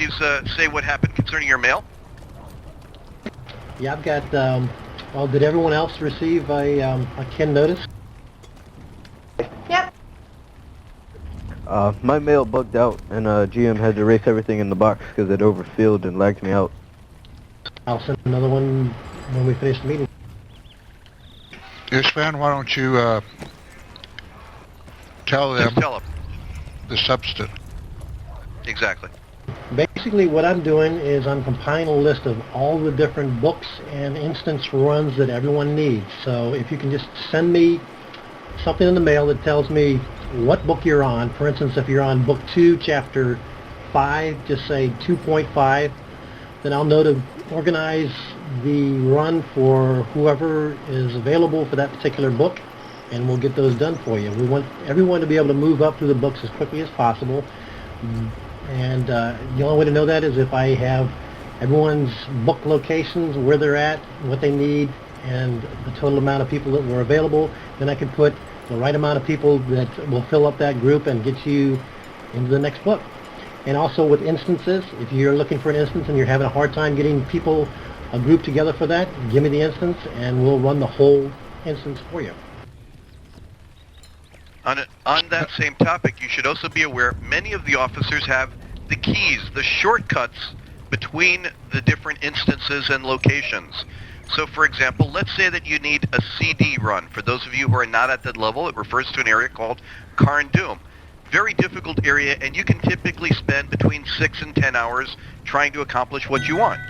please say what happened concerning your mail? Yeah, I've got, well, did everyone else receive a Ken notice? Yep. My mail bugged out, and GM had to erase everything in the box because it overfilled and lagged me out. I'll send another one when we finish the meeting. Ishvan, why don't you tell them Just tell them. the substance? Exactly. Basically, what I'm doing is I'm compiling a list of all the different books and instance runs that everyone needs. So if you can just send me something in the mail that tells me what book you're on. For instance, if you're on book 2, chapter 5, just say 2.5, then I'll know to organize the run for whoever is available for that particular book, and we'll get those done for you. We want everyone to be able to move up through the books as quickly as possible. And the only way to know that is if I have everyone's book locations, where they're at, what they need, and the total amount of people that were available. Then I can put the right amount of people that will fill up that group and get you into the next book. And also with instances, if you're looking for an instance and you're having a hard time getting people, a group together for that, give me the instance and we'll run the whole instance for you. On that same topic, you should also be aware many of the officers have the keys, the shortcuts between the different instances and locations. So for example, let's say that you need a CD run. For those of you who are not at that level, it refers to an area called Karn Doom. Very difficult area, and you can typically spend between 6 and 10 hours trying to accomplish what you want.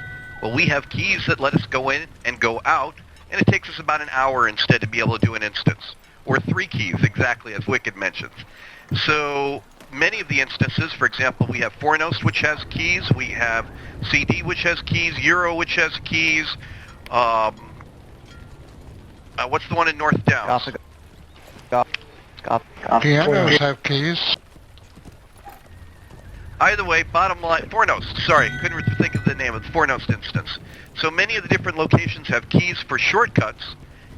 Well, we have keys that let us go in and go out, and it takes us about an hour instead to be able to do an instance. Or 3 keys, exactly as Wicked mentions. So many of the instances, for example, we have Fornost, which has keys. We have CD, which has keys. Euro, which has keys. What's the one in North Downs? Pianos have keys. Either way, bottom line, Fornost, sorry, couldn't think of the name of the Fornost instance. So many of the different locations have keys for shortcuts,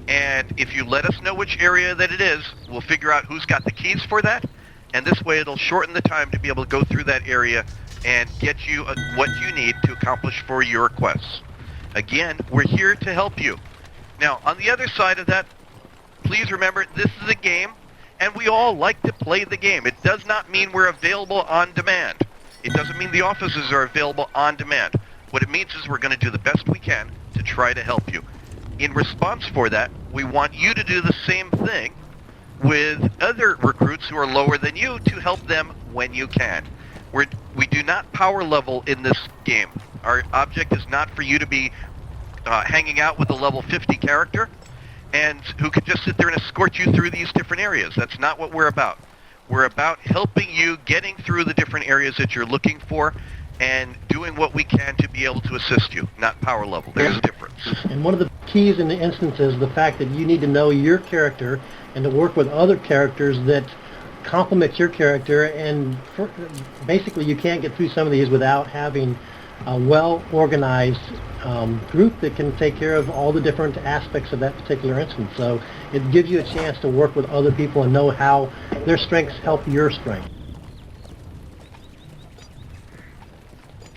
and if you let us know which area that it is, we'll figure out who's got the keys for that, and this way it'll shorten the time to be able to go through that area and get you what you need to accomplish for your quests. Again, we're here to help you. Now, on the other side of that, please remember this is a game, and we all like to play the game. It does not mean we're available on demand. It doesn't mean the offices are available on demand. What it means is we're going to do the best we can to try to help you. In response for that, we want you to do the same thing with other recruits who are lower than you to help them when you can. We do not power level in this game. Our object is not for you to be hanging out with a level 50 character and who could just sit there and escort you through these different areas. That's not what we're about. We're about helping you getting through the different areas that you're looking for and doing what we can to be able to assist you, not power level. There's a difference. And one of the keys in the instance is the fact that you need to know your character and to work with other characters that complement your character, and basically you can't get through some of these without having a well-organized group that can take care of all the different aspects of that particular instance. So it gives you a chance to work with other people and know how their strengths help your strength.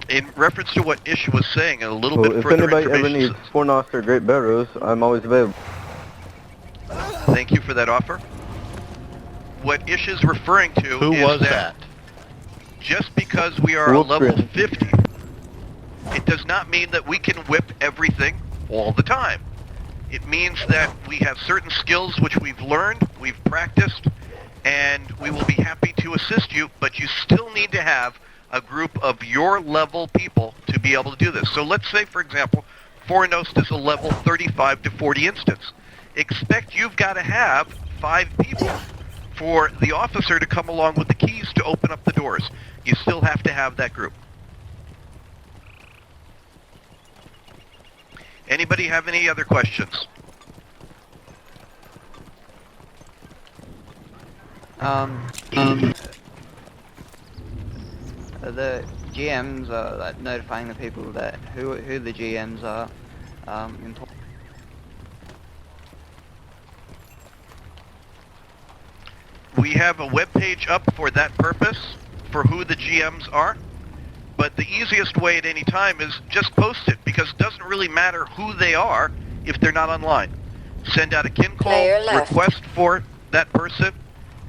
In reference to what Ish was saying, and a little bit If further anybody ever information. needs Fornost or Great Barrows, I'm always available. Thank you for that offer. What Ish is referring to Who is was that just because we are a level 50, it does not mean that we can whip everything all the time. It means that we have certain skills which we've learned, we've practiced, and we will be happy to assist you, but you still need to have a group of your level people to be able to do this. So let's say, for example, Fornost is a level 35 to 40 instance. Expect you've got to have 5 people for the officer to come along with the keys to open up the doors. You still have to have that group. Anybody have any other questions? The GMs are like notifying the people that who the GMs are. We have a web page up for that purpose, for who the GMs are, But the easiest way at any time is just post it, because it doesn't really matter who they are if they're not online. Send out a kin call request for that person,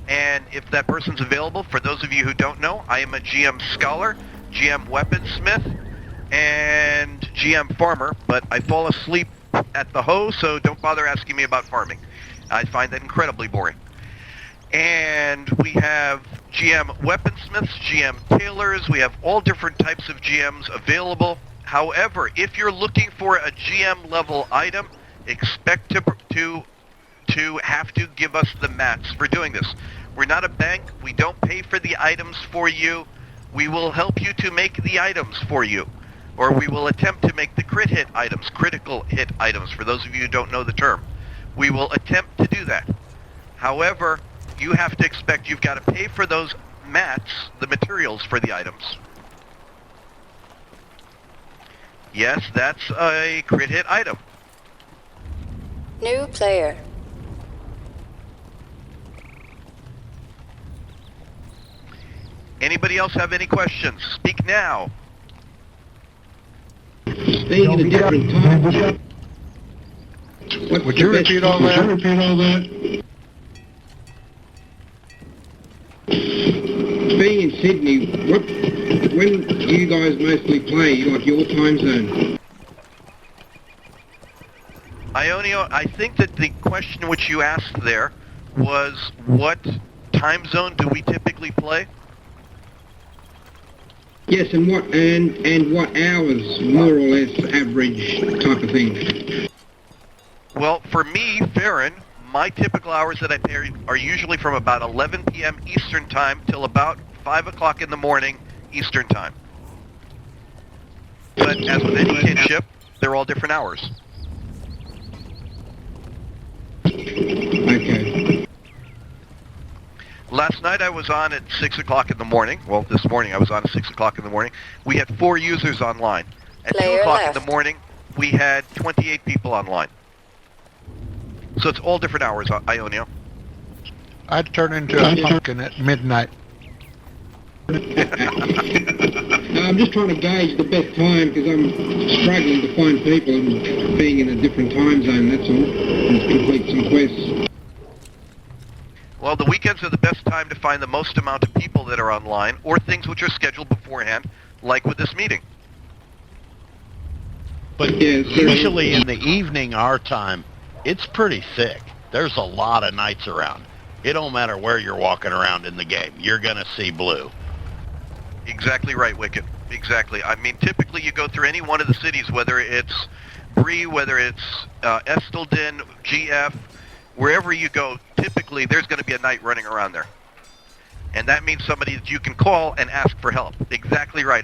and if that person's available, for those of you who don't know, I am a GM Scholar, GM Weaponsmith, and GM Farmer, but I fall asleep at the hoe, so don't bother asking me about farming. I find that incredibly boring. And we have GM Weaponsmiths, GM Tailors, we have all different types of GMs available. However, if you're looking for a GM level item, expect to have to give us the mats for doing this. We're not a bank, we don't pay for the items for you. We will help you to make the items for you. Or we will attempt to make the critical hit items, for those of you who don't know the term. We will attempt to do that. However, you have to expect you've got to pay for those mats, the materials for the items. Yes, that's a crit hit item. New player. Anybody else have any questions? Speak now. Staying in a different time. Would you repeat all that? Being in Sydney, when do you guys mostly play, like your time zone? Ionio, I think that the question which you asked there was, what time zone do we typically play? Yes, and what hours, more or less, average type of thing? Well, for me, Farron, my typical hours that I play are usually from about 11 p.m. Eastern Time till about 5 o'clock in the morning Eastern Time. But as with any kinship, they're all different hours. Okay. Last night I was on at 6 o'clock in the morning. Well, this morning I was on at 6 o'clock in the morning. We had 4 users online. At 2 o'clock in the morning, we had 28 people online. So it's all different hours, Ionio. I'd turn into a pumpkin at midnight. I'm just trying to gauge the best time because I'm struggling to find people and being in a different time zone, that's all, and complete some quests. Well, the weekends are the best time to find the most amount of people that are online, or things which are scheduled beforehand, like with this meeting. But Yes, usually in the evening, our time, it's pretty thick. There's a lot of knights around. It don't matter where you're walking around in the game. You're going to see blue. Exactly right, Wicked. Exactly. I mean, typically you go through any one of the cities, whether it's Bree, whether it's Estelden, GF, wherever you go, typically there's going to be a knight running around there. And that means somebody that you can call and ask for help. Exactly right.